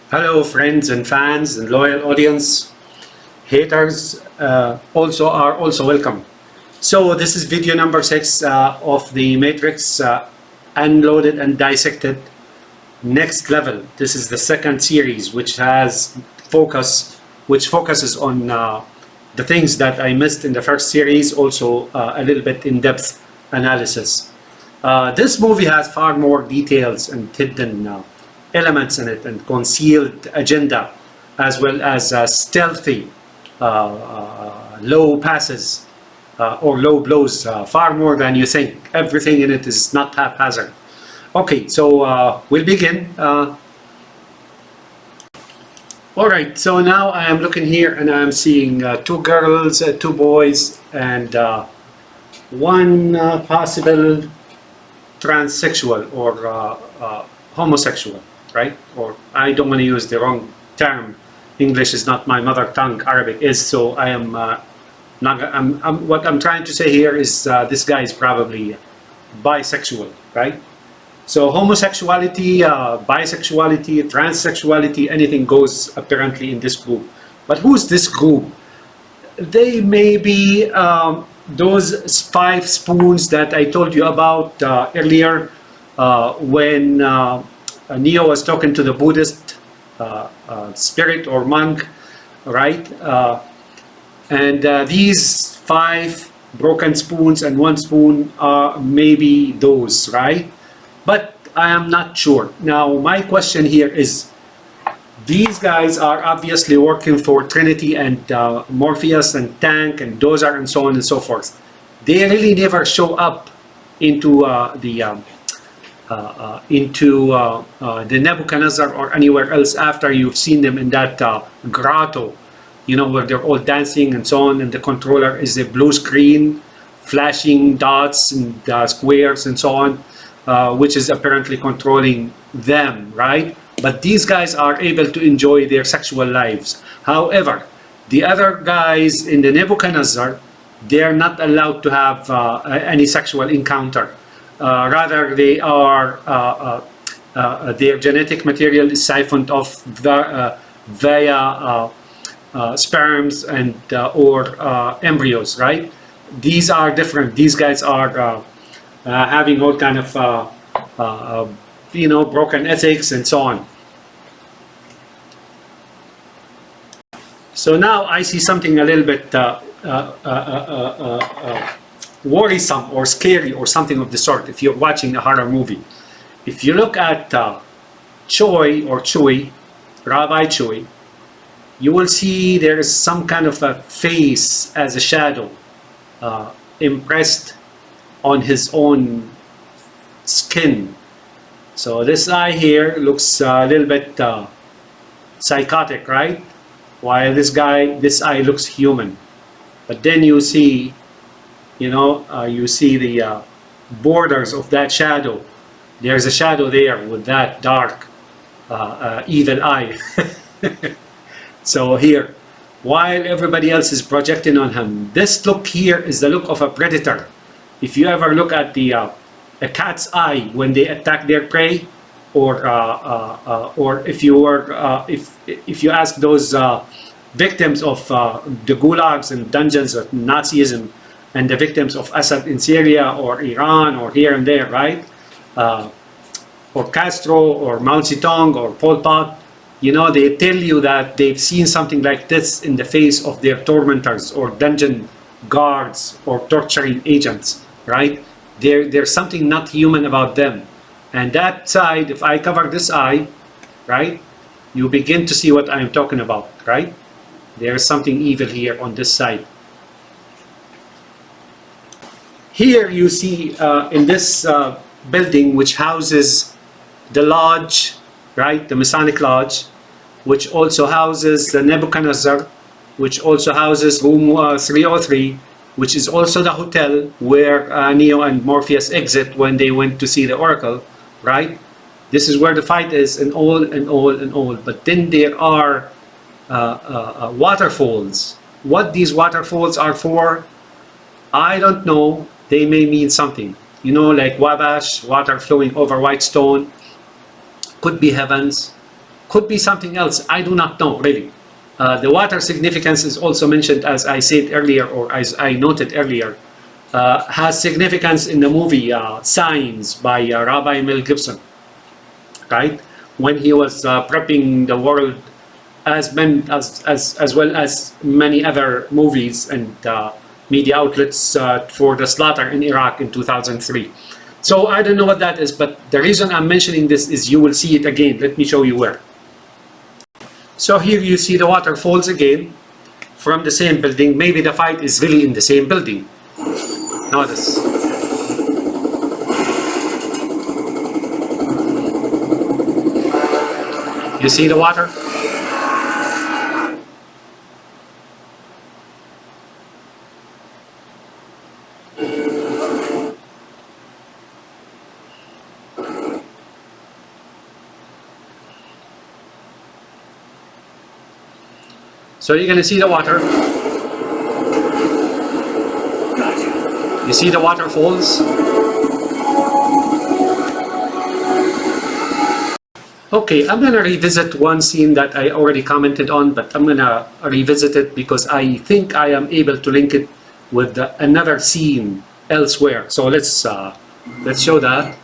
Hello, friends and fans and loyal audience. Haters are also welcome. So this is video number 6 of the Matrix Unloaded and Dissected Next Level. This is the second series, which focuses on the things that I missed in the first series. Also, a little bit in-depth analysis. This movie has far more details and hidden elements in it, and concealed agenda, as well as stealthy low passes or low blows, far more than you think. Everything in it is not haphazard. Okay, so we'll begin. All right, so now I am looking here and I'm seeing two girls, two boys, and one possible transsexual or homosexual, right? Or I don't want to use the wrong term. English is not my mother tongue. Arabic is. So I am not. What I'm trying to say here is this guy is probably bisexual, right? So homosexuality, bisexuality, transsexuality, anything goes apparently in this group. But who's this group? They may be those 5 spoons that I told you about earlier when Neo was talking to the Buddhist spirit or monk, right? And these 5 broken spoons and 1 spoon are maybe those, right? But I am not sure. Now, my question here is, these guys are obviously working for Trinity and Morpheus and Tank and Dozar and so on and so forth. They really never show up into the Nebuchadnezzar or anywhere else after you've seen them in that grotto, you know, where they're all dancing and so on, and the controller is a blue screen, flashing dots and squares and so on, which is apparently controlling them, right? But these guys are able to enjoy their sexual lives. However, the other guys in the Nebuchadnezzar, they're not allowed to have any sexual encounter. Rather, they are their genetic material is siphoned off via sperms and or embryos, right? These are different. These guys are having all kind of broken ethics and so on. So now I see something a little bit worrisome or scary or something of the sort if you're watching a horror movie. If you look at Choi or Chui, Rabbi Chui, you will see there is some kind of a face as a shadow impressed on his own skin. So this eye here looks a little bit psychotic, right? While this eye looks human. But then you see, you see the borders of that shadow. There's a shadow there with that dark, evil eye. So here, while everybody else is projecting on him, this look here is the look of a predator. If you ever look at a cat's eye when they attack their prey, or if you ask those victims of the gulags and dungeons of Nazism and the victims of Assad in Syria or Iran or here and there, right? Or Castro or Mao Zedong or Pol Pot, they tell you that they've seen something like this in the face of their tormentors or dungeon guards or torturing agents, right? There's something not human about them. And that side, if I cover this eye, right, you begin to see what I'm talking about, right? There's something evil here on this side. Here you see in this building, which houses the lodge, right, the Masonic Lodge, which also houses the Nebuchadnezzar, which also houses room 303, which is also the hotel where Neo and Morpheus exit when they went to see the Oracle, right? This is where the fight is, and all and all and all. But then there are waterfalls. What these waterfalls are for, I don't know. They may mean something. Like Wabash, water flowing over white stone. Could be heavens. Could be something else. I do not know, really. The water significance is also mentioned, as I said earlier, or as I noted earlier, has significance in the movie Signs by Rabbi Mel Gibson, right? When he was prepping the world, as well as many other movies and media outlets for the slaughter in Iraq in 2003. So I don't know what that is, but the reason I'm mentioning this is you will see it again. Let me show you where. So here you see the waterfalls again from the same building. Maybe the fight is really in the same building. Notice. You see the water? So you're going to see the water. You see the waterfalls. Okay, I'm going to revisit one scene that I already commented on, but I'm going to revisit it because I think I am able to link it with another scene elsewhere. So let's show that.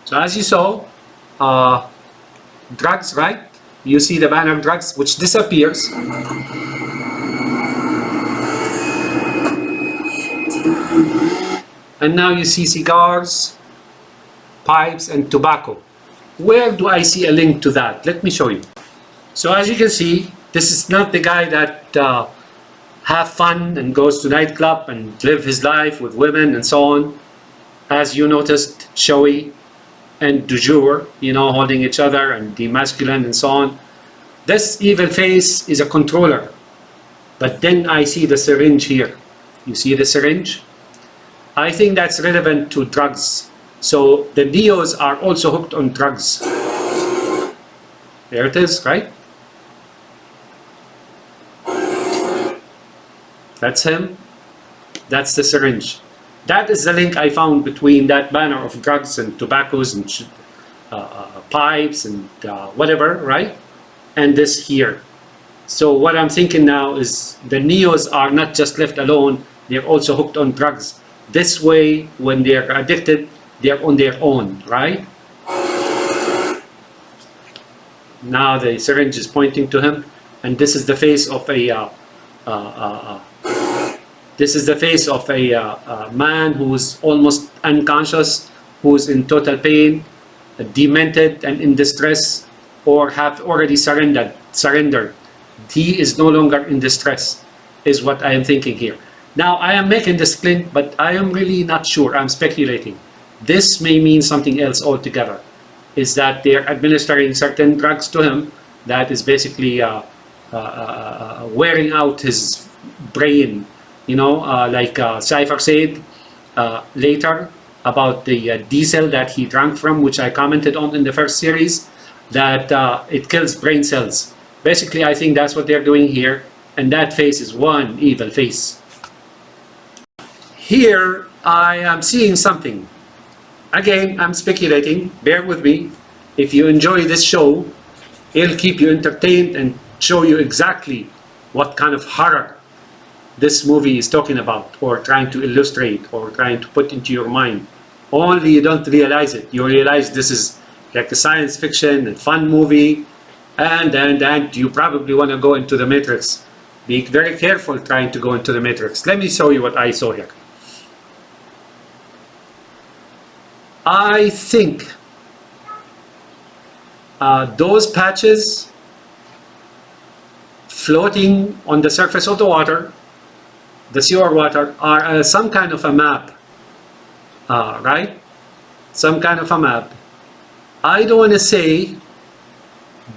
So as you saw, drugs, right? You see the banner drugs, which disappears. And now you see cigars, pipes, and tobacco. Where do I see a link to that? Let me show you. So as you can see, this is not the guy that have fun and goes to nightclub and live his life with women and so on. As you noticed, showy and du jour, you know, holding each other and the masculine and so on. This evil face is a controller. But then I see the syringe here. You see the syringe? I think that's relevant to drugs. So the Neos are also hooked on drugs. There it is, right? That's him. That's the syringe. That is the link I found between that banner of drugs and tobaccos and pipes and whatever, right? And this here. So what I'm thinking now is the Neos are not just left alone, they're also hooked on drugs. This way, when they're addicted, they're on their own, right? Now the syringe is pointing to him, and this is the face of a man who's almost unconscious, who's in total pain, demented and in distress, or have already surrendered. He is no longer in distress, is what I am thinking here. Now, I am making this claim, but I am really not sure. I'm speculating. This may mean something else altogether. Is that they're administering certain drugs to him that is basically wearing out his brain. You know, like Cypher said later about the diesel that he drank from, which I commented on in the first series, that it kills brain cells. Basically, I think that's what they're doing here, and that face is one evil face. Here, I am seeing something. Again, I'm speculating, bear with me. If you enjoy this show, it'll keep you entertained and show you exactly what kind of horror this movie is talking about, or trying to illustrate, or trying to put into your mind. Only you don't realize it. You realize this is like a science fiction and fun movie, and you probably want to go into the Matrix. Be very careful trying to go into the Matrix. Let me show you what I saw here. I think those patches floating on the surface of the water, the sewer water, are some kind of a map, right? Some kind of a map. I don't want to say,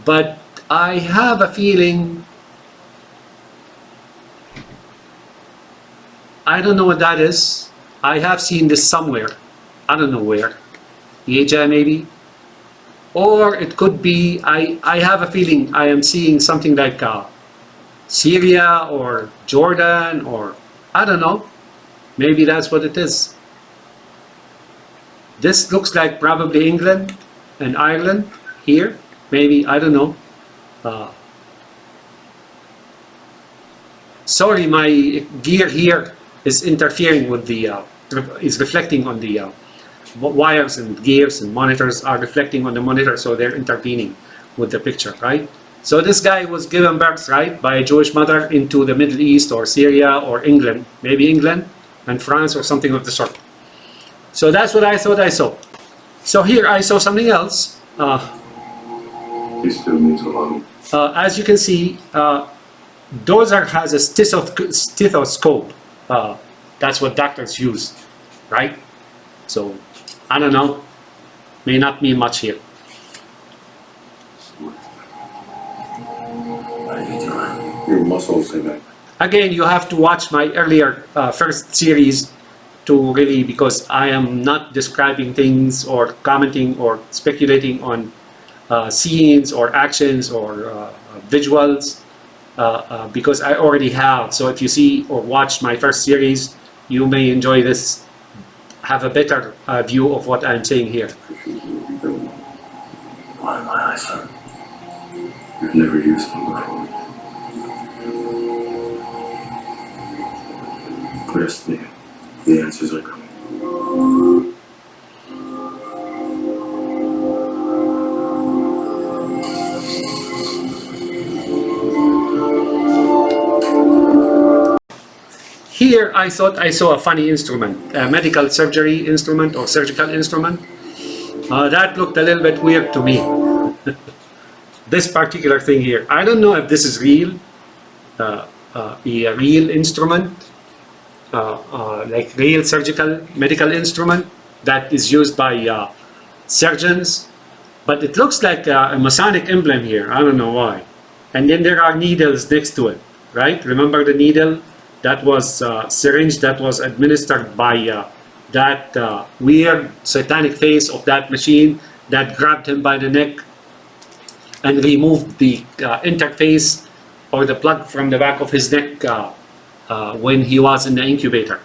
but I have a feeling, I don't know what that is. I have seen this somewhere. I don't know where. Asia maybe? Or it could be, I have a feeling I am seeing something like Syria or Jordan, or I don't know. Maybe that's what it is. This looks like probably England and Ireland here, maybe, I don't know. Sorry, my gear here is interfering with the, is reflecting on the wires, and gears and monitors are reflecting on the monitor, so they're intervening with the picture, right? So this guy was given birth, right, by a Jewish mother into the Middle East or Syria or England, maybe England and France or something of the sort. So that's what I thought I saw. So here I saw something else. He still needs a lot. As you can see, Dozer has a stethoscope. That's what doctors use, right? So, I don't know, may not mean much here. Your muscles say that. Again, you have to watch my earlier first series to really, because I am not describing things or commenting or speculating on scenes or actions or visuals, because I already have. So if you see or watch my first series, you may enjoy this, have a better view of what I'm saying here. Why my eyes, son? You've never used them before. Trust me, the answers are coming. Here I thought I saw a funny instrument, a medical surgery instrument or surgical instrument. That looked a little bit weird to me. This particular thing here, I don't know if this is real, a real instrument, like real surgical medical instrument that is used by surgeons, but it looks like a Masonic emblem here. I don't know why. And then there are needles next to it, right? Remember the needle? That was syringe that was administered by that weird satanic face of that machine that grabbed him by the neck and removed the interface or the plug from the back of his neck when he was in the incubator.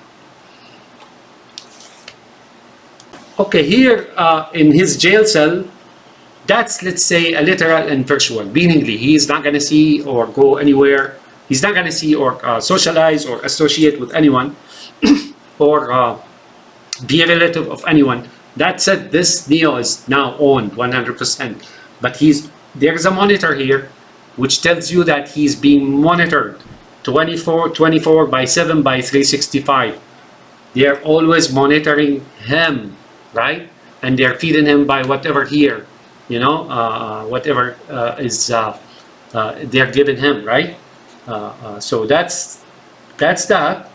Okay, here in his jail cell, that's, let's say, a literal and virtual, meaningly he is not going to see or go anywhere. He's not going to see or socialize or associate with anyone or be a relative of anyone. That said, this Neo is now owned 100%. But there's a monitor here which tells you that he's being monitored 24 by 7 by 365. They're always monitoring him, right? And they're feeding him by whatever here, you know, whatever is they're giving him, right? So that's that.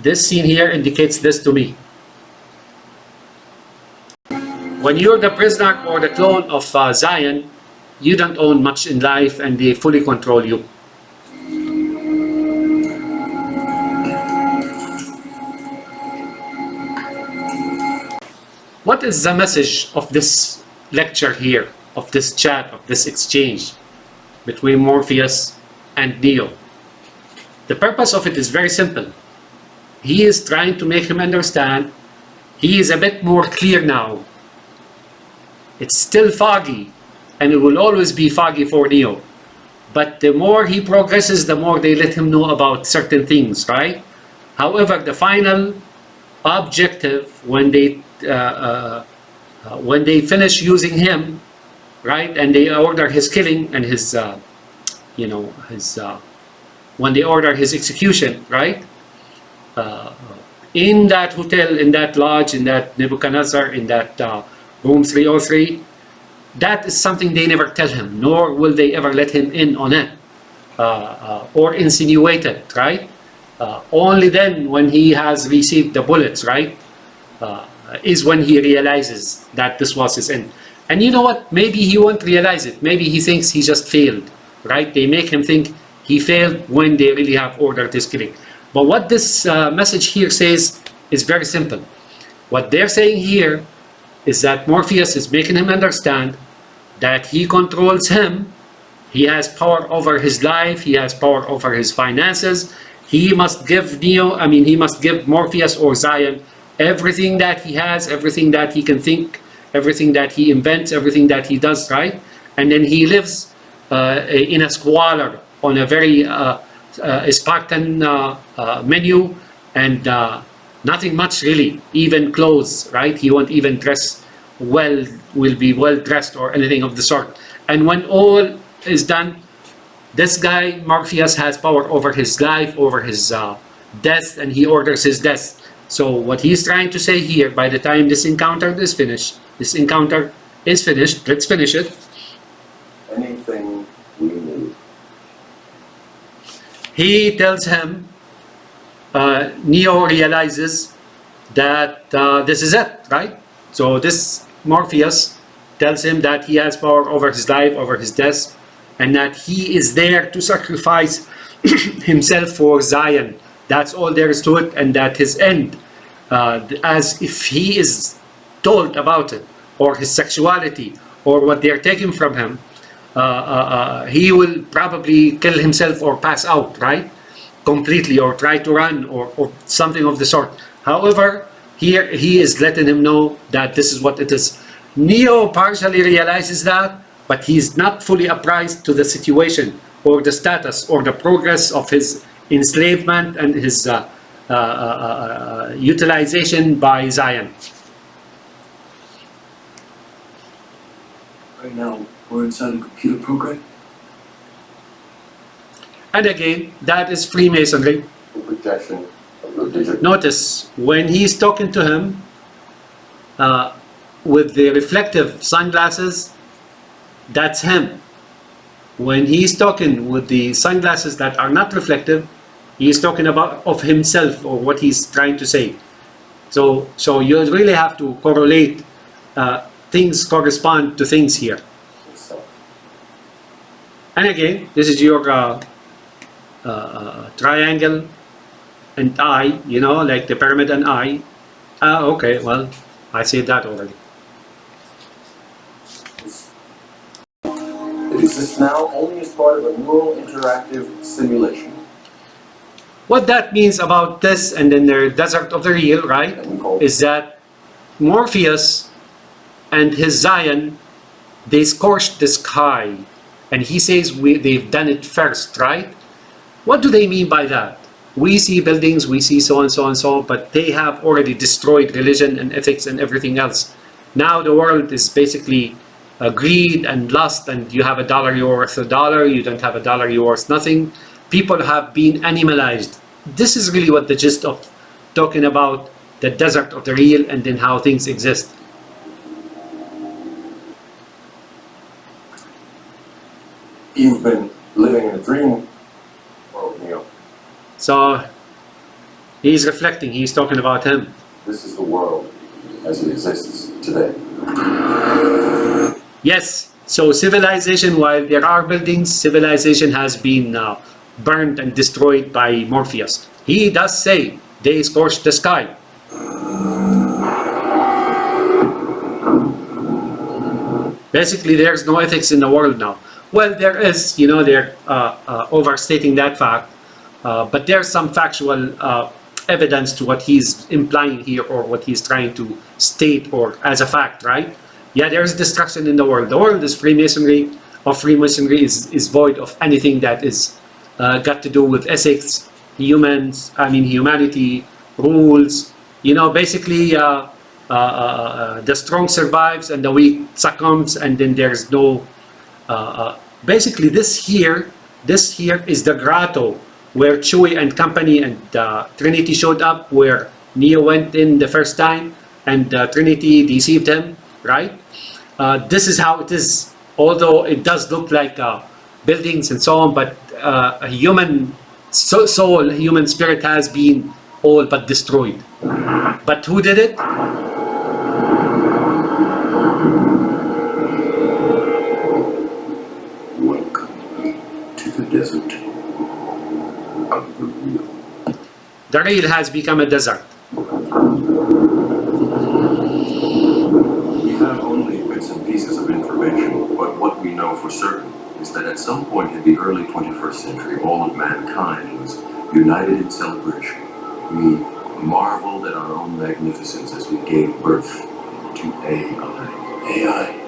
This scene here indicates this to me. When you're the prisoner or the clone of Zion, you don't own much in life and they fully control you. What is the message of this lecture here, of this chat, of this exchange between Morpheus and Neo? The purpose of it is very simple. He is trying to make him understand. He is a bit more clear now. It's still foggy, and it will always be foggy for Neo. But the more he progresses, the more they let him know about certain things, right? However, the final objective, when they finish using him, right, and they order his killing and his, when they order his execution, right? In that hotel, in that lodge, in that Nebuchadnezzar, in that room 303, that is something they never tell him, nor will they ever let him in on it or insinuate it, right? Only then, when he has received the bullets, right, is when he realizes that this was his end. And you know what? Maybe he won't realize it. Maybe he thinks he just failed, right? They make him think he failed when they really have ordered his killing. But what this message here says is very simple. What they're saying here is that Morpheus is making him understand that he controls him. He has power over his life. He has power over his finances. He must give he must give Morpheus or Zion everything that he has, everything that he can think, everything that he invents, everything that he does, right? And then he lives in a squalor on a very Spartan menu, and nothing much really, even clothes, right? He won't even dress well, will be well dressed or anything of the sort. And when all is done, this guy, Morpheus, has power over his life, over his death, and he orders his death. So what he's trying to say here, by the time this encounter is finished, let's finish it. Anything we need. He tells him, Neo realizes that this is it, right? So this Morpheus tells him that he has power over his life, over his death, and that he is there to sacrifice himself for Zion. That's all there is to it, and that his end, as if he is told about it, or his sexuality, or what they're taking from him, he will probably kill himself or pass out, right? Completely, or try to run, or something of the sort. However, here he is letting him know that this is what it is. Neo partially realizes that, but he's not fully apprised to the situation, or the status, or the progress of his enslavement and his utilization by Zion. Right now, we're inside a computer program. And again, that is Freemasonry. The projection of the digital. Notice, when he's talking to him with the reflective sunglasses, that's him. When he's talking with the sunglasses that are not reflective, he's talking about of himself, or what he's trying to say. So you really have to correlate. Things correspond to things here. And again, this is your triangle and eye, you know, like the pyramid and eye. Okay, well, I said that already. It exists now only as part of a neural interactive simulation. What that means about this and then the desert of the real, right, is that Morpheus and his Zion, they scorched the sky. And he says they've done it first, right? What do they mean by that? We see buildings, we see so and so and so, but they have already destroyed religion and ethics and everything else. Now the world is basically greed and lust, and you have $1, you're worth $1, you don't have $1, you're worth nothing. People have been animalized. This is really what the gist of talking about the desert of the real and then how things exist. You've been living in a dream world, Neo. So he's reflecting, he's talking about him. This is the world as it exists today. Yes, so civilization, while there are buildings, civilization has been burned and destroyed by Morpheus. He does say they scorched the sky. Basically, there's no ethics in the world now. Well, there is, you know, they're overstating that fact, but there's some factual evidence to what he's implying here, or what he's trying to state, or as a fact, right? Yeah, there is destruction in the world. The world is Freemasonry, or Freemasonry is void of anything that is got to do with ethics, humanity, rules. You know, basically, the strong survives and the weak succumbs, and then there's no. Basically, this here is the grotto where Chewie and company and Trinity showed up, where Neo went in the first time, and Trinity deceived him, right? This is how it is, although it does look like buildings and so on, but a human soul, human spirit has been all but destroyed. But who did it? The desert of the real. The real has become a desert. We have only bits and pieces of information, but what we know for certain is that at some point in the early 21st century, all of mankind was united in celebration. We marveled at our own magnificence as we gave birth to AI. AI.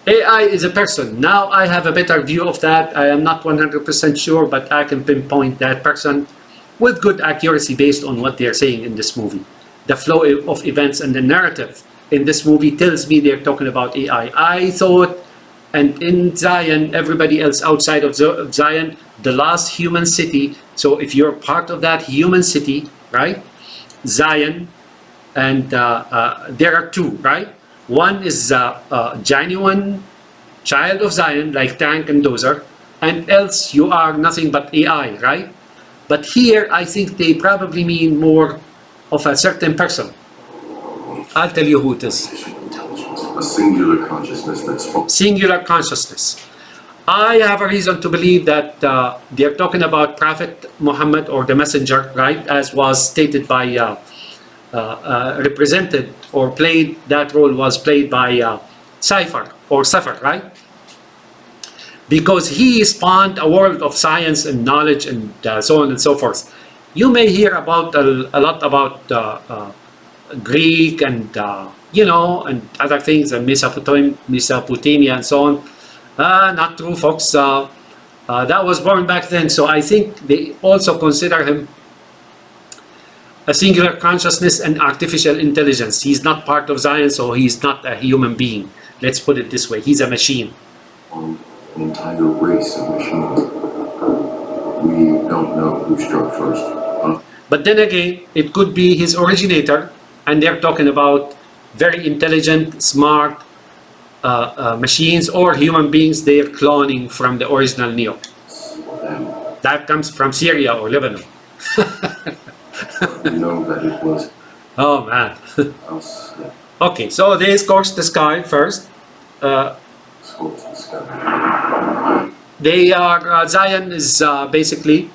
AI is a person. Now I have a better view of that. I am not 100% sure, but I can pinpoint that person with good accuracy based on what they're saying in this movie. The flow of events and the narrative in this movie tells me they're talking about AI. I thought, and in Zion, everybody else outside of Zion, the last human city. So if you're part of that human city, right? Zion, and there are two, right? One is a genuine child of Zion, like Tank and Dozer, and else you are nothing but AI, right? But here, I think they probably mean more of a certain person. I'll tell you who it is. Intelligence. A singular consciousness that spoke. Singular consciousness. I have a reason to believe that they're talking about Prophet Muhammad or the messenger, right? As was stated by, represented or played, that role was played by Cypher or Safar, right? Because he spawned a world of science and knowledge and so on and so forth. You may hear about a lot about Greek and and other things, and Mesopotamia and so on. Not true, folks. That was born back then. So I think they also consider him a singular consciousness and artificial intelligence. He's not part of Zion, so he's not a human being. Let's put it this way. He's a machine. On an entire race of machines. We don't know who struck first. But then again, it could be his originator, and they're talking about very intelligent, smart machines or human beings they're cloning from the original Neo. That comes from Syria or Lebanon. We know that it was Oh man. us that Okay, so they scorched the sky first. scorched the sky. They are Zion is basically,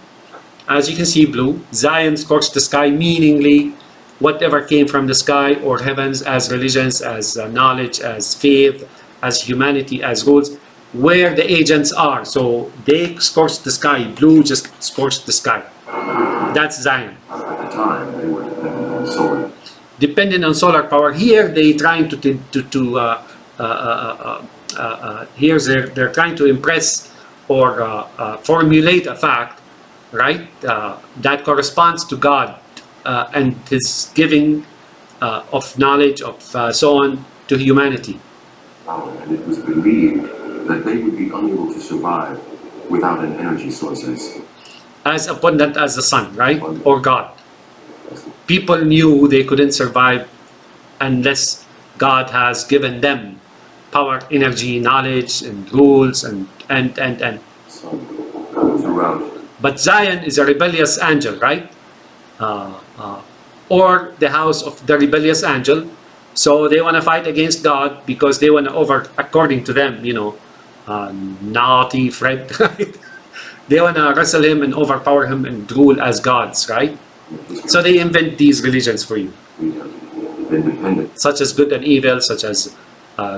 as you can see, blue. Zion scorched the sky, meaningly whatever came from the sky or heavens, as religions, as knowledge, as faith, as humanity, as rules, where the agents are. So they scorched the sky. Blue just scorched the sky. That's Zion. At the time, they were dependent on solar. Dependent on solar power. Here they trying to they're trying to impress or formulate a fact, right? That corresponds to God and His giving of knowledge of so on to humanity. And it was believed that they would be unable to survive without an energy source As abundant as the sun, right? Or God. People knew they couldn't survive unless God has given them power, energy, knowledge, and rules, and. sun throughout. But Zion is a rebellious angel, right? Or the house of the rebellious angel. So they want to fight against God because they want to according to them, naughty Fred, right? They want to wrestle him and overpower him and rule as gods, right? So they invent these religions for you, We have been dependent such as good and evil, such as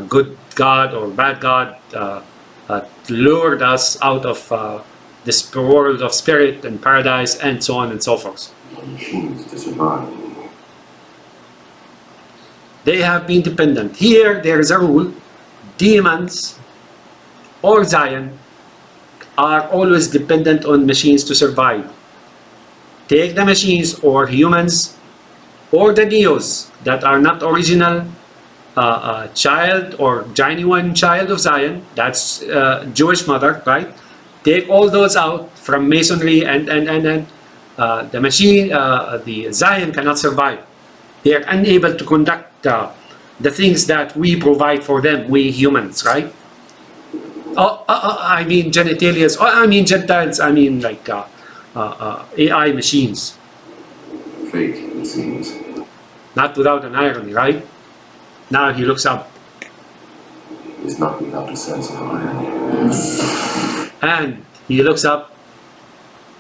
good God or bad God, lured us out of this world of spirit and paradise and so on and so forth. on machines to survive. They have been dependent. Here, there is a rule. Demons or Zion are always dependent on machines to survive. Take the machines or humans or the Neos that are not original child or genuine child of Zion, that's Jewish mother, right? Take all those out from masonry and the machine, the Zion cannot survive. They are unable to conduct the things that we provide for them, we humans, right? I mean genitalias. I mean Gentiles. I mean like AI machines. Fate, it seems. Not without an irony, right? Now he looks up, Is not without a sense of irony. and he looks up,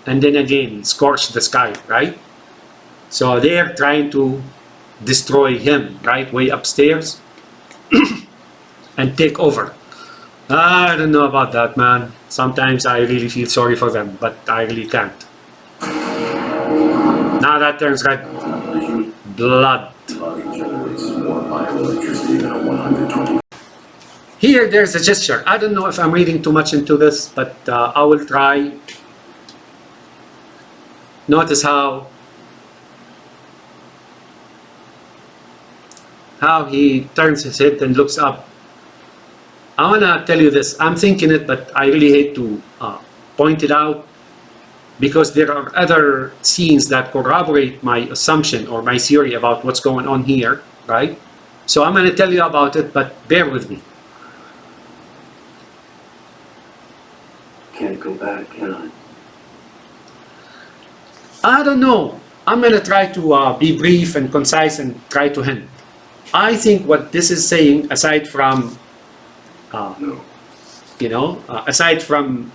and then again scorch the sky, right? So they are trying to destroy him, right, way upstairs, and take over. I don't know about that, man. Sometimes I really feel sorry for them, but I really can't. Now that turns red. The human Blood. body generates more bioelectricity than a 120. Here, there's a gesture. I don't know if I'm reading too much into this, but I will try. Notice how he turns his head and looks up. I want to tell you this. I'm thinking it, but I really hate to point it out because there are other scenes that corroborate my assumption or my theory about what's going on here, right? So I'm going to tell you about it, but bear with me. Can't go back, can I? I don't know. I'm going to try to be brief and concise and try to hint. I think what this is saying, aside from, No. aside from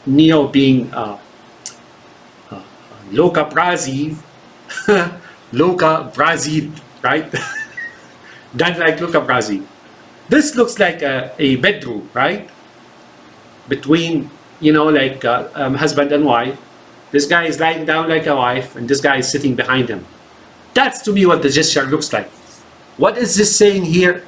Neo being Luca Brasi, Luca Brasi, right? Done like Luca Brasi. This looks like a bedroom, right? Between, husband and wife. This guy is lying down like a wife, and this guy is sitting behind him. That's to me what the gesture looks like. What is this saying here?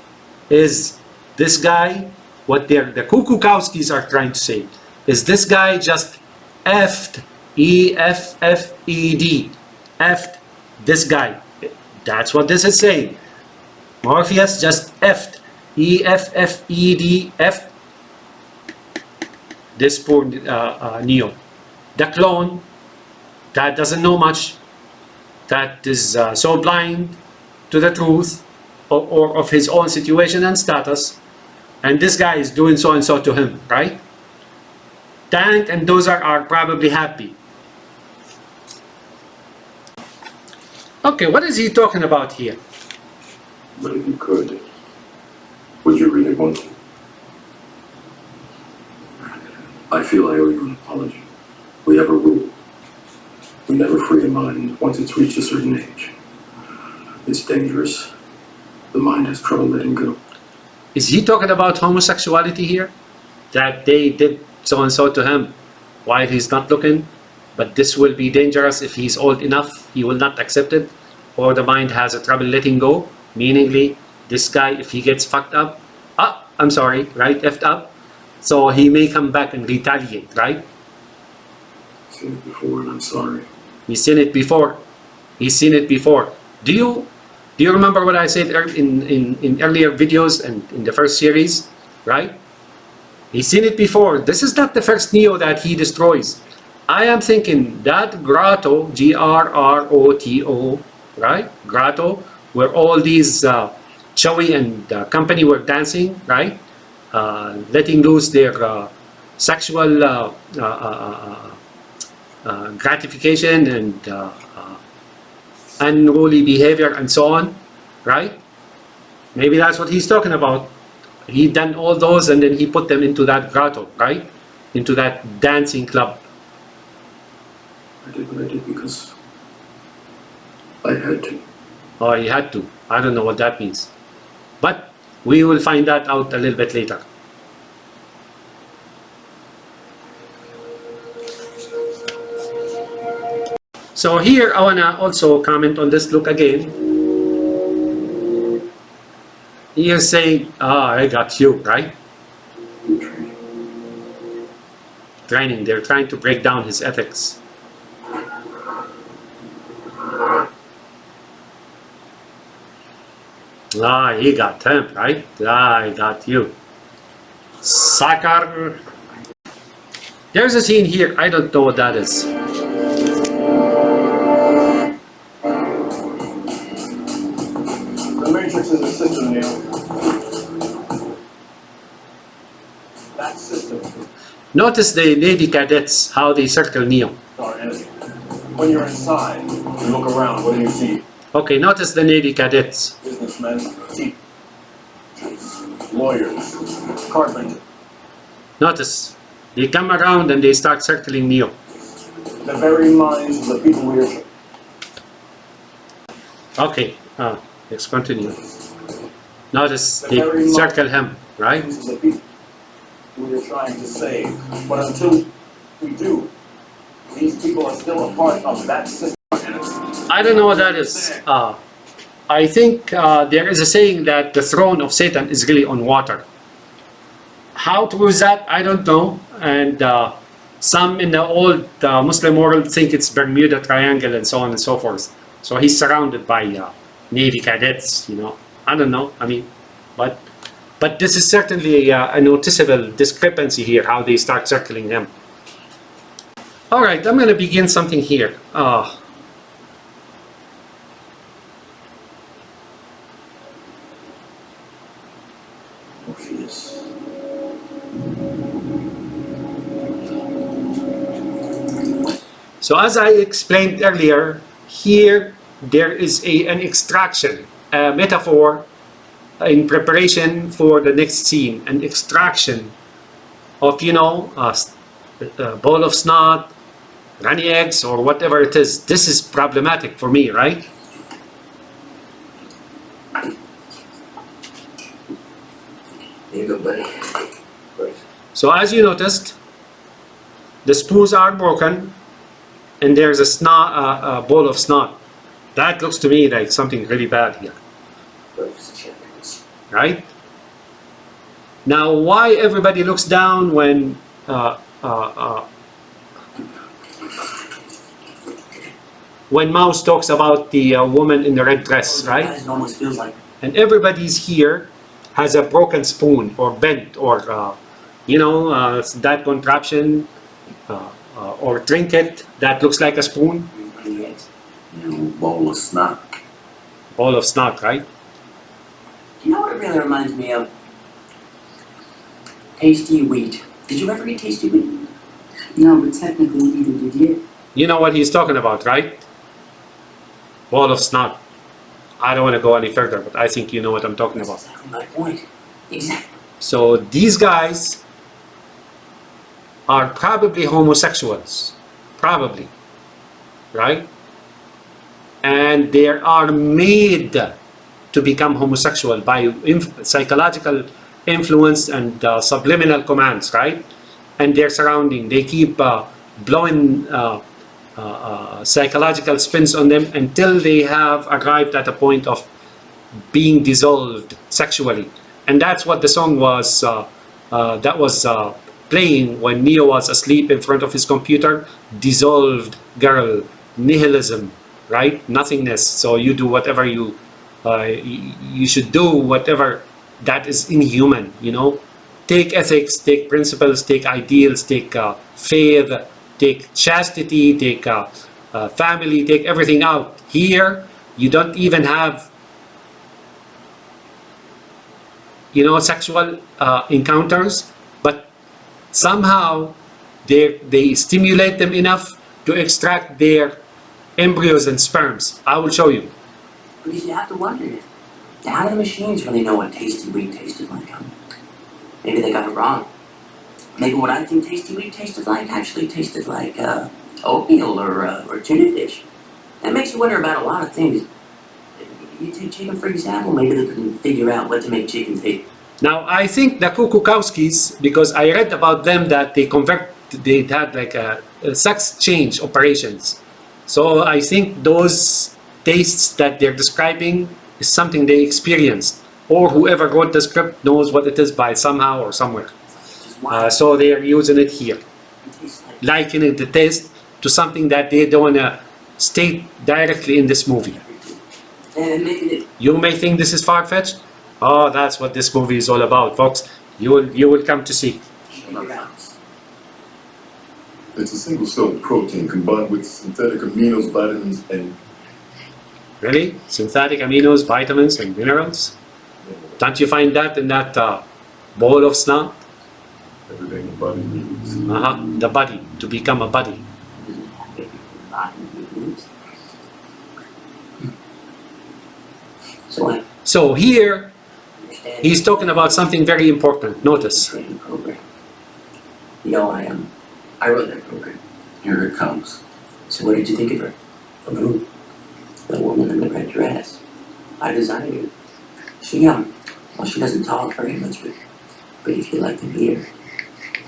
Is this guy, what the Kukukowskis are trying to say, is this guy just effed, E-F-F-E-D, effed this guy. That's what this is saying. Morpheus just effed, E-F-F-E-D, effed this poor Neo. The clone that doesn't know much, that is so blind to the truth or of his own situation and status, and this guy is doing so and so to him, right? Tank and Dozer are probably happy. Okay, what is he talking about here? But if you could, would you really want to? I feel I owe you an apology. We have a rule. We never free a mind once it's reached a certain age. It's dangerous. The mind has trouble letting go. Is he talking about homosexuality here? That they did so and so to him while he's not looking, but this will be dangerous if he's old enough, he will not accept it, or the mind has a trouble letting go, meaningly this guy, if he gets fucked up, right, effed up, so he may come back and retaliate, right? I've seen it before and I'm sorry. He's seen it before. He's seen it before. Do you remember what I said in earlier videos and in the first series, right? He's seen it before. This is not the first Neo that he destroys. I am thinking that grotto, G-R-R-O-T-O, right? Grotto, where all these Chowi and company were dancing, right? Letting loose their sexual gratification and unruly behavior and so on, right? Maybe that's what he's talking about. He done all those and then he put them into that grotto, right? Into that dancing club. I did what I did because I had to. Oh, he had to. I don't know what that means. But we will find that out a little bit later. So here I wanna also comment on this look again. He is saying, I got you, right? Training. They're trying to break down his ethics. He got him, right? I got you. Sucker. There's a scene here, I don't know what that is. The Matrix is a system, Neil. That system Notice the Navy cadets, how they circle Neo. is our enemy. When you're inside, you look around, what do you see? Okay, notice the Navy cadets. Businessmen, teachers, lawyers, carpenters. Notice, they come around and they start circling Neo. The very minds of the people we are. Okay, let's continue. Notice they circle him, right? These are the people we are trying to save. But until we do, these people are still a part of that system. I don't know what that is. I think there is a saying that the throne of Satan is really on water. How true is that? I don't know. And some in the old Muslim world think it's Bermuda Triangle and so on and so forth. So he's surrounded by Navy cadets, you know. I don't know. I mean, but this is certainly a noticeable discrepancy here, how they start circling him. All right, I'm going to begin something here. Morpheus. So as I explained earlier, here there is an extraction, a metaphor in preparation for the next scene, an extraction of, you know, a bowl of snot, runny eggs, or whatever it is. This is problematic for me, right? Here you go, buddy. Great. So as you noticed, the spoons are broken, and there's a bowl of snot. That looks to me like something really bad here, Breakfast champions. right? Now, why everybody looks down when Mouse talks about the woman in the red dress, right? It almost feels like And everybody's here has a broken spoon or bent or you know, that contraption or trinket that looks like a spoon. bowl of snot. Bowl of snot, right? You know what it really reminds me of? Tasty wheat. Did you ever eat tasty wheat? No, but technically neither did you. You know what he's talking about, right? Bowl of snot. I don't want to go any further, but I think you know what I'm talking That's about. exactly my point. Exactly. So these guys are probably homosexuals. Probably. Right? And they are made to become homosexual by psychological influence and subliminal commands, right? And their surrounding. They keep blowing psychological spins on them until they have arrived at a point of being dissolved sexually. And that's what the song was playing when Neo was asleep in front of his computer. Dissolved girl, nihilism, right? Nothingness. So you do whatever you should do, whatever that is inhuman, you know. Take ethics, take principles, take ideals, take faith, take chastity, take family, take everything out. Here, you don't even have, you know, sexual encounters, but somehow they stimulate them enough to extract their embryos and sperms. I will show you. Because you have to wonder, how do the machines really know what tasty wheat tasted like? Maybe they got it wrong. Maybe what I think tasty wheat tasted like actually tasted like oatmeal or tuna fish. That makes you wonder about a lot of things. You take chicken, for example, maybe they couldn't figure out what to make chicken taste. Now, I think the Kukukowskis, because I read about them that they had like a sex change operations. So I think those tastes that they're describing is something they experienced, or whoever wrote the script knows what it is by somehow or somewhere. So they are using it here, likening the taste to something that they don't want to state directly in this movie. And making it You may think this is far-fetched. Oh, that's what this movie is all about, folks. You will come to see. It's a single-cell protein combined with synthetic aminos, vitamins, and Really? Synthetic aminos, vitamins, and minerals? Don't you find that in that bowl of snot? everything the body needs. The body, to become a body. So here, he's talking about something very important. Notice. training program. You know, I wrote that program. Here it comes. So what did you think of her? Of who? The woman in the red dress. I designed her. She well, she doesn't talk very much, but if you like to hear,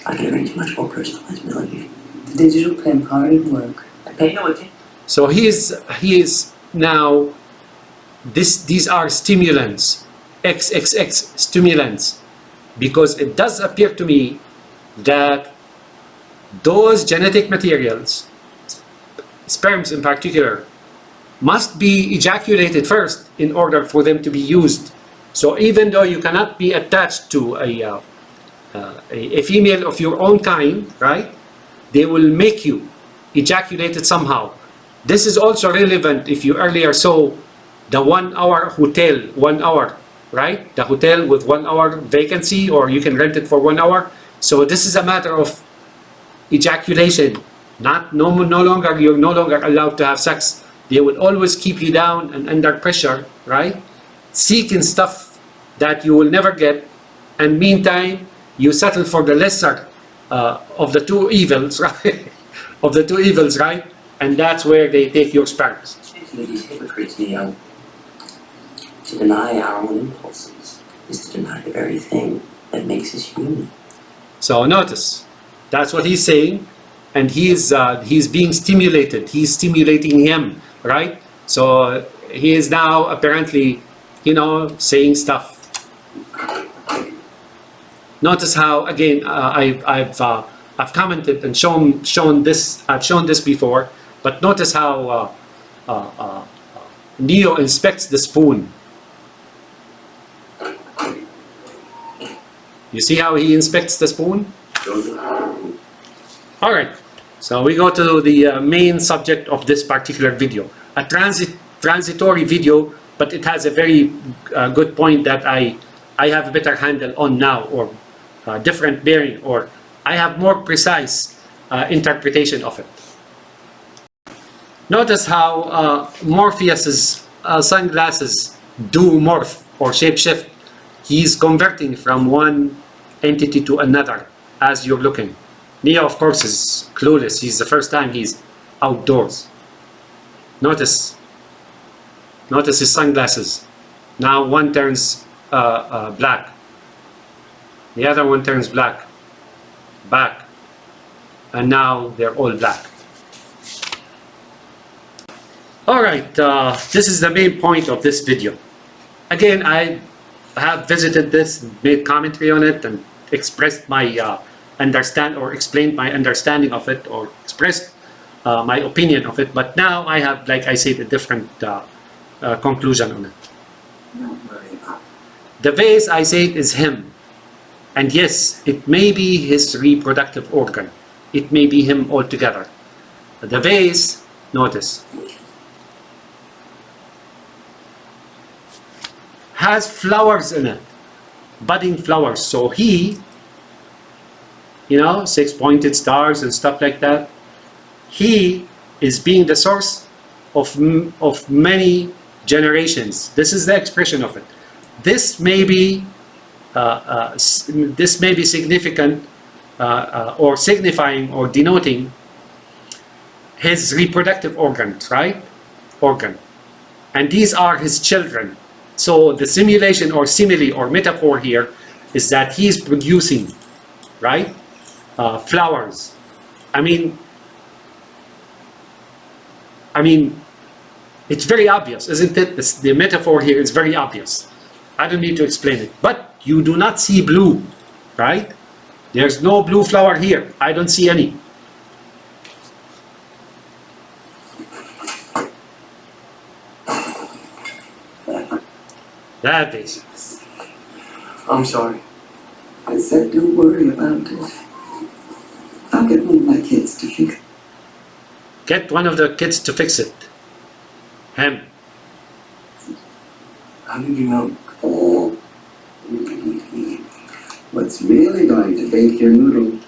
I can arrange a much more personalized melody. Digital pen party work. I pay no attention. So he is now these are stimulants, XXX stimulants, because it does appear to me that those genetic materials, sperms in particular, must be ejaculated first in order for them to be used. So even though you cannot be attached to a female of your own kind, right, they will make you ejaculate it somehow. This is also relevant if you earlier saw the 1 hour hotel, 1 hour, right? The hotel with 1 hour vacancy, or you can rent it for 1 hour. So this is a matter of ejaculation. No longer, you're no longer allowed to have sex. They will always keep you down and under pressure, right? Seeking stuff that you will never get, and meantime you settle for the lesser of the two evils, right? Of the two evils, right? And that's where they take your sperms. These hypocrites, Neo. To deny our own impulses is to deny the very thing that makes us human. So notice, that's what he's saying, and he's being stimulated. He's stimulating him, right? So he is now apparently, saying stuff. Notice how, again, I've commented and shown this. I've shown this before, but notice how Neo inspects the spoon. You see how he inspects the spoon? All right. So we go to the main subject of this particular video, a transitory video, but it has a very good point that I have a better handle on now, or different bearing, or I have more precise interpretation of it. Notice how Morpheus's sunglasses do morph or shapeshift. He's converting from one entity to another as you're looking. Neo, of course, is clueless. He's the first time he's outdoors. Notice his sunglasses. Now one turns black. The other one turns black. Back. And now they're all black. Alright, this is the main point of this video. Again, I have visited this, made commentary on it, and expressed my explained my understanding of it, or expressed my opinion of it, but now I have, like I said, a different conclusion on it. The vase, I said, is him. And yes, it may be his reproductive organ. It may be him altogether. The vase, notice, has flowers in it, budding flowers. So he, 6-pointed stars and stuff like that, he is being the source of many generations. This is the expression of it. This may be significant or signifying or denoting his reproductive organs, right? And these are his children. So the simulation or simile or metaphor here is that he's producing, right, flowers. I mean, it's very obvious, isn't it? The metaphor here is very obvious. I don't need to explain it. But you do not see blue, right? There's no blue flower here. I don't see any. That is. I'm sorry. I said, don't worry about it. I'll get one of my kids to fix it. Get one of the kids to fix it. Him. How did you know? Oh, what's really going to bake your noodle?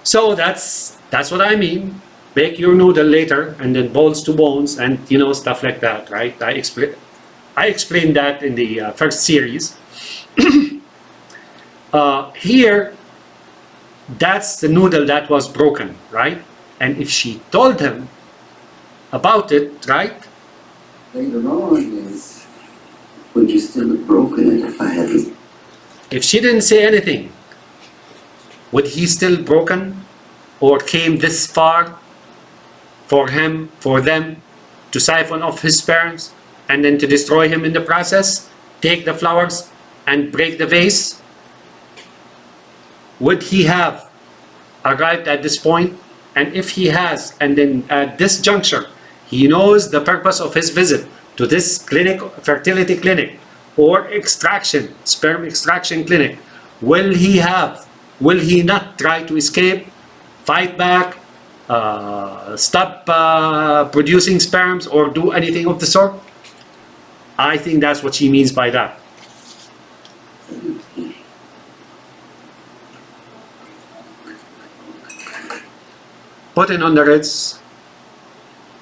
So that's what I mean. Bake your noodle later, and then balls to bones, and stuff like that, right? I explained that in the first series. Here, that's the noodle that was broken, right? And if she told him about it, right? Later on is, would you still have broken it if I hadn't? If she didn't say anything, would he still broken, or came this far for them to siphon off his sperms and then to destroy him in the process, take the flowers and break the vase? Would he have arrived at this point? And if he has, and then at this juncture, he knows the purpose of his visit to this clinic, fertility clinic, or extraction, sperm extraction clinic, will he not try to escape, fight back, stop producing sperms, or do anything of the sort? I think that's what she means by that. Putting on the Ritz,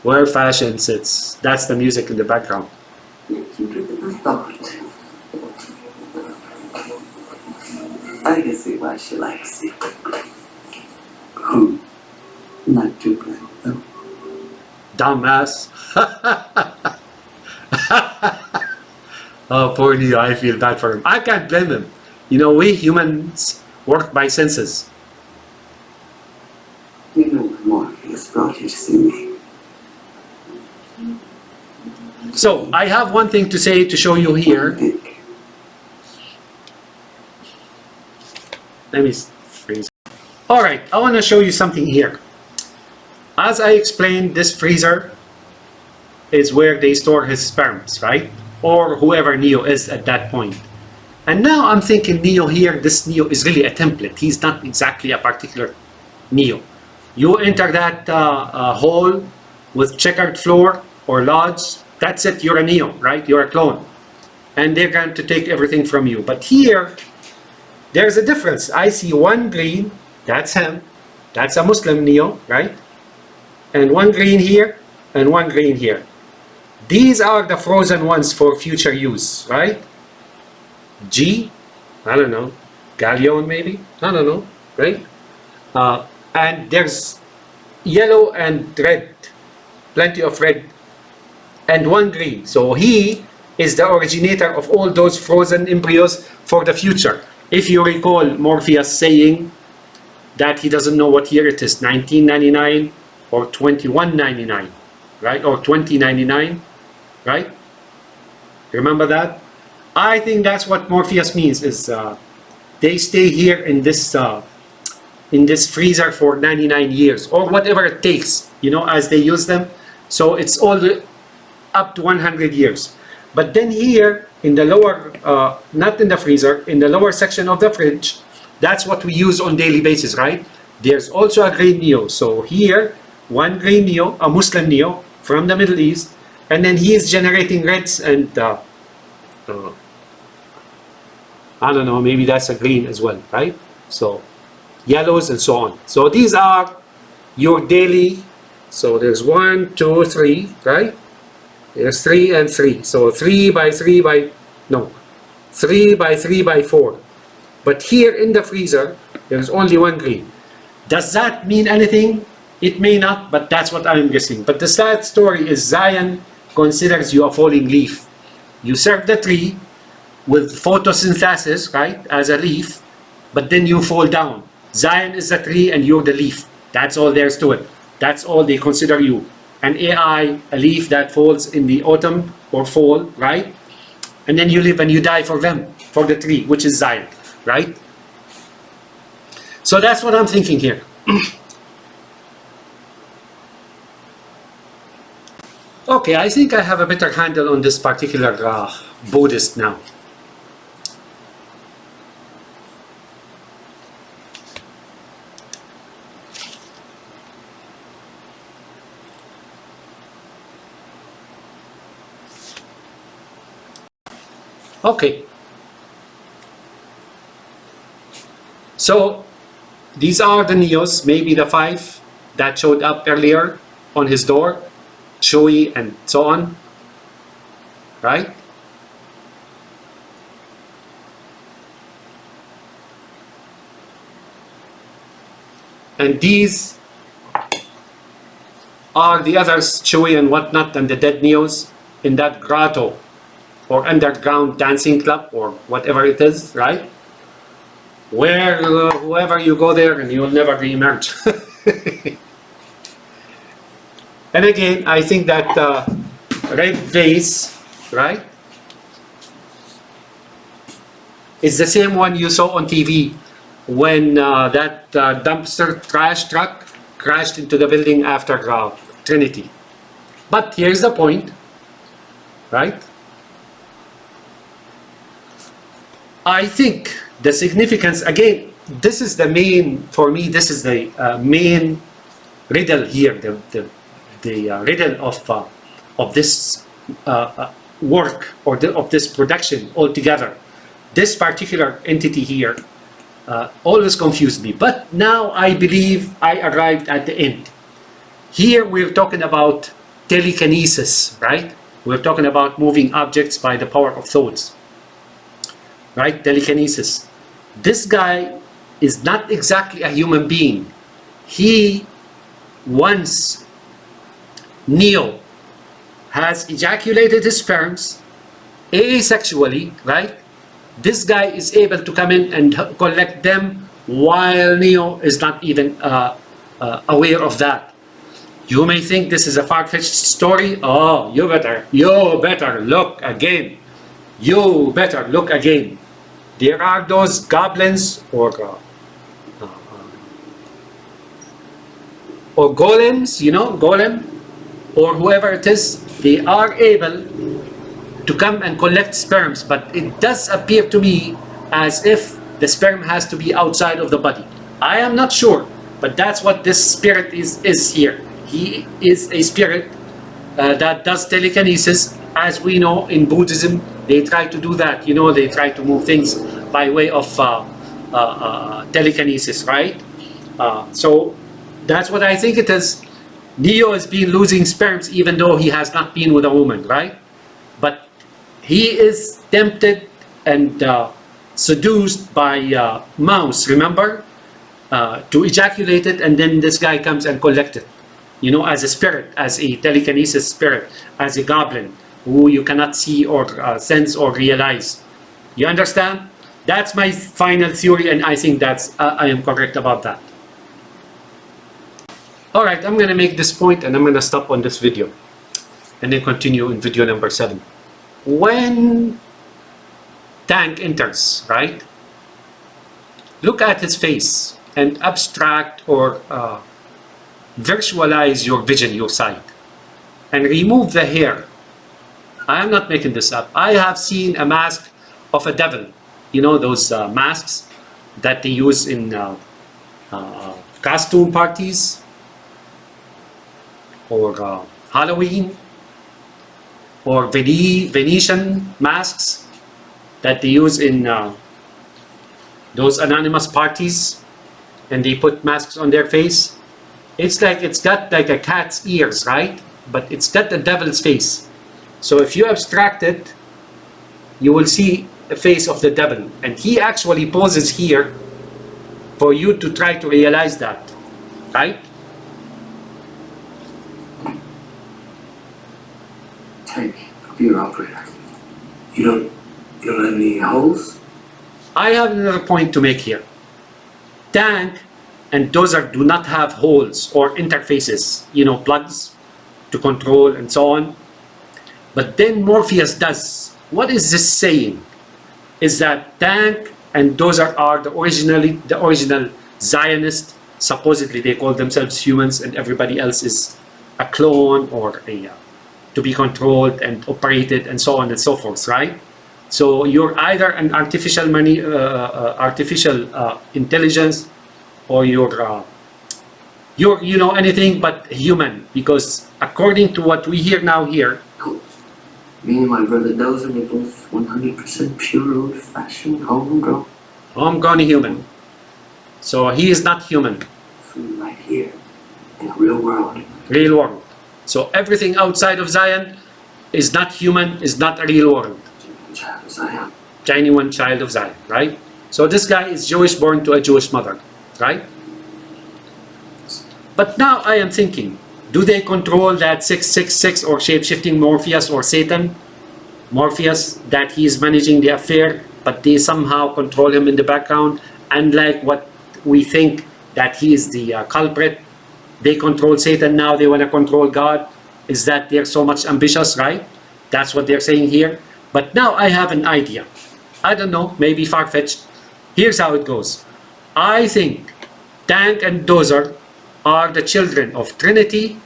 where fashion sits. That's the music in the background. You give it a thought. I can see why she likes you. Not too bright, though. Dumbass. Oh, poor Neo, I feel bad for him. I can't blame him. You know, we humans work by senses. You know what Morpheus brought you to see me. So, I have one thing to say to show you here. Let me freeze. Alright, I want to show you something here. As I explained, this freezer is where they store his sperms, right? Or whoever Neo is at that point. And now I'm thinking Neo here, this Neo is really a template. He's not exactly a particular Neo. You enter that hole with checkered floor or lodge, that's it, you're a Neo, right? You're a clone. And they're going to take everything from you. But here, there's a difference. I see one green, that's him. That's a Muslim Neo, right? And one green here, and one green here. These are the frozen ones for future use, right? G, I don't know, Galleon maybe? I don't know, right? And there's yellow and red, plenty of red, and one green. So he is the originator of all those frozen embryos for the future. If you recall Morpheus saying that he doesn't know what year it is, 1999 or 2199, right? Or 2099, right? Remember that? I think that's what Morpheus means, is they stay here in this freezer for 99 years or whatever it takes, you know, as they use them. So it's all up to 100 years. But then here in the lower, not in the freezer, in the lower section of the fridge, that's what we use on daily basis, right? There's also a green Neo. So here, one green Neo, a Muslim Neo from the Middle East, and then he is generating reds and I don't know, maybe that's a green as well, right? So yellows and so on. So these are your daily. So there's 1, 2, 3, right? There's 3 and 3. So 3 by 3 by, no, 3 by 3 by 4. But here in the freezer, there's only one green. Does that mean anything? It may not, but that's what I'm guessing. But the sad story is Zion considers you a falling leaf. You serve the tree with photosynthesis, right, as a leaf, but then you fall down. Zion is the tree and you're the leaf. That's all there's to it. That's all they consider you. An AI, a leaf that falls in the autumn or fall, right? And then you live and you die for them, for the tree, which is Zion, right? So that's what I'm thinking here. Okay, I think I have a better handle on this particular Buddhist now. Okay. So these are the Neos, maybe the 5 that showed up earlier on his door, Chewie and so on, right? And these are the others, Chewie and whatnot, and the dead Neos in that grotto or underground dancing club or whatever it is, right? Where whoever you go there and you'll never re-emerge. And again, I think that red vase, right, is the same one you saw on TV when that dumpster trash truck crashed into the building after Trinity. But here's the point, right? I think the significance, again, this is the main, for me, this is the main riddle here, the riddle of this work, or of this production altogether. This particular entity here always confused me, but now I believe I arrived at the end. Here we're talking about telekinesis, right? We're talking about moving objects by the power of thoughts, right? Telekinesis. This guy is not exactly a human being. He, once Neo has ejaculated his sperms asexually, right? This guy is able to come in and collect them while Neo is not even aware of that. You may think this is a far-fetched story. Oh, you better look again. You better look again. There are those goblins or golems, you know, golem, or whoever it is. They are able to come and collect sperms, but it does appear to me as if the sperm has to be outside of the body. I am not sure, but that's what this spirit is here. He is a spirit that does telekinesis. As we know, in Buddhism, they try to do that. You know, they try to move things by way of telekinesis, right? So that's what I think it is. Neo has been losing sperms even though he has not been with a woman, right? But he is tempted and seduced by mouse, remember? To ejaculate it, and then this guy comes and collects it. You know, as a spirit, as a telekinesis spirit, as a goblin who you cannot see or sense or realize. You understand? That's my final theory, and I think that's I am correct about that. All right, I'm going to make this point, and I'm going to stop on this video, and then continue in video number 7. When Tank enters, right? Look at his face and abstract or visualize your vision, your sight, and remove the hair. I am not making this up. I have seen a mask of a devil. You know, those masks that they use in costume parties or Halloween, or Venetian masks that they use in those anonymous parties, and they put masks on their face. It's like it's got like a cat's ears, right? But it's got the devil's face. So if you abstract it, you will see the face of the devil, and he actually poses here for you to try to realize that, right? Tank, I'll be your operator. You don't have any holes? I have another point to make here. Tank and Dozer do not have holes or interfaces, you know, plugs to control and so on. But then Morpheus does. What is this saying? Is that Tank and Dozer are the original Zionist. Supposedly they call themselves humans, and everybody else is a clone or a to be controlled and operated and so on and so forth, right? So you're either an artificial intelligence, or you're you know anything but human, because according to what we hear now here, Me and my brother Dozer are both 100% pure old-fashioned homegrown. homegrown human. So he is not human. Food right here in the real world. Real world. So everything outside of Zion is not human, is not a real world. Child of Zion. Genuine child of Zion, right? So this guy is Jewish, born to a Jewish mother, right? But now I am thinking, do they control that 666 or shape-shifting Morpheus or Satan? Morpheus, that he is managing the affair, but they somehow control him in the background, unlike what we think that he is the culprit. They control Satan, now they want to control God. is that they're so much ambitious, right? That's what they're saying here. But now I have an idea. I don't know, maybe far-fetched. Here's how it goes. I think Tank and Dozer are the children of Trinity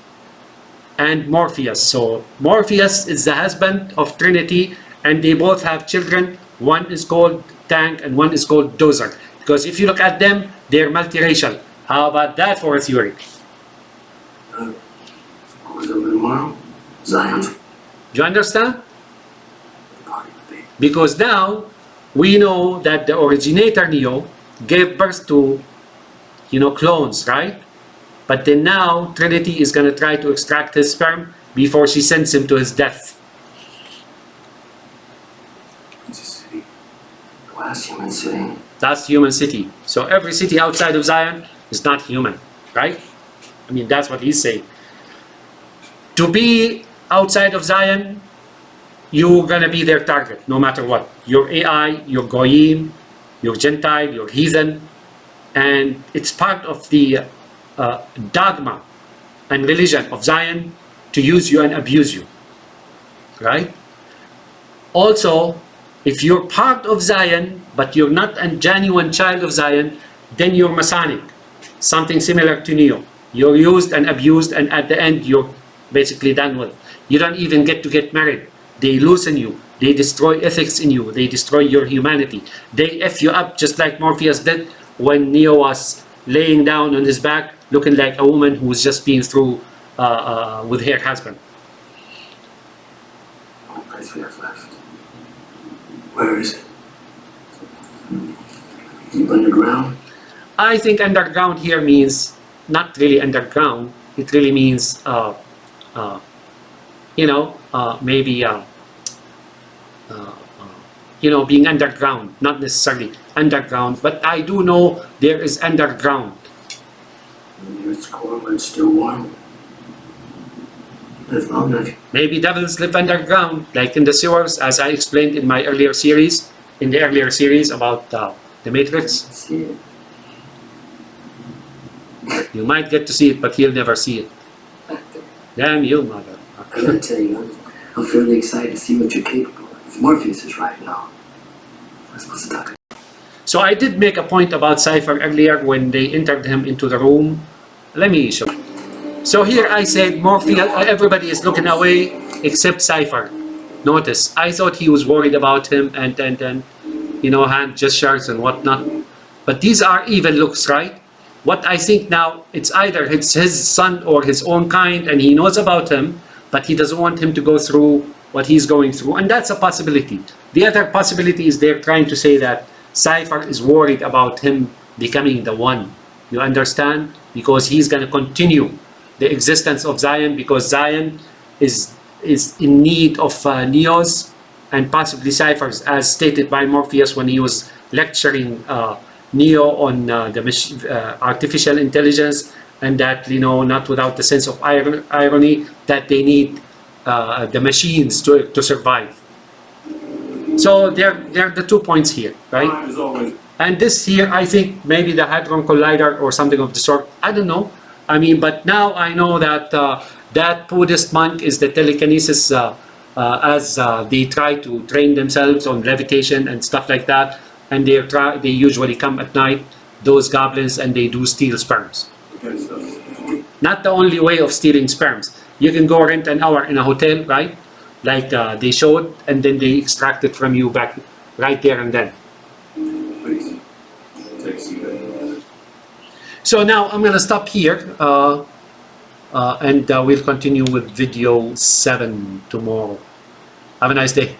and Morpheus. So Morpheus is the husband of Trinity, and they both have children. One is called Tank and one is called Dozer. Because if you look at them, they're multiracial. How about that for a theory? Who's over tomorrow? Zion. Do you understand? Because now we know that the originator Neo gave birth to, clones, right? But then now Trinity is going to try to extract his sperm before she sends him to his death. It's a city. Glass human city. That's human city. So every city outside of Zion is not human, right? I mean, that's what he's saying. To be outside of Zion, you're going to be their target, no matter what. You're AI, you're Goyim, you're Gentile, you're heathen. And it's part of the dogma and religion of Zion to use you and abuse you, right? Also, if you're part of Zion, but you're not a genuine child of Zion, then you're Masonic, something similar to Neo. You're used and abused, and at the end, you're basically done with. You don't even get to get married. They loosen you. They destroy ethics in you. They destroy your humanity. They F you up just like Morpheus did when Neo was laying down on his back, looking like a woman who was just being through with her husband. One place we have left. Where is it? Deep underground? I think underground here means not really underground. It really means, maybe, being underground, not necessarily underground, but I do know there is underground. Maybe it's cold, but it's still warm. Live long enough. Maybe devils live underground, like in the sewers, as I explained in my earlier series, about the Matrix. See it. You might get to see it, but he'll never see it. Damn you, mother. I gotta tell you, I'm fairly excited to see what you're capable of. If Morpheus is right now, we're supposed to talk. So I did make a point about Cypher earlier when they entered him into the room. Let me show you. So here I said Morpheus, everybody is looking away except Cypher. Notice, I thought he was worried about him and hand gestures and whatnot. But these are evil looks, right? What I think now, it's either it's his son or his own kind and he knows about him, but he doesn't want him to go through what he's going through. And that's a possibility. The other possibility is they're trying to say that Cypher is worried about him becoming the one. You understand? Because he's going to continue the existence of Zion, because Zion is in need of Neos and possibly Cyphers, as stated by Morpheus when he was lecturing Neo on the artificial intelligence, and that, not without the sense of irony, that they need the machines to survive. So they're the 2 points here, right? Time is always And this here, I think maybe the Hadron Collider or something of the sort. I don't know. I mean, but now I know that that Buddhist monk is the telekinesis as they try to train themselves on levitation and stuff like that. And they usually come at night, those goblins, and they do steal sperms. good stuff. Not the only way of stealing sperms. You can go rent an hour in a hotel, right? Like they showed, and then they extract it from you back right there and then. Please, take a seat. So now I'm going to stop here and we'll continue with video 7 tomorrow. Have a nice day.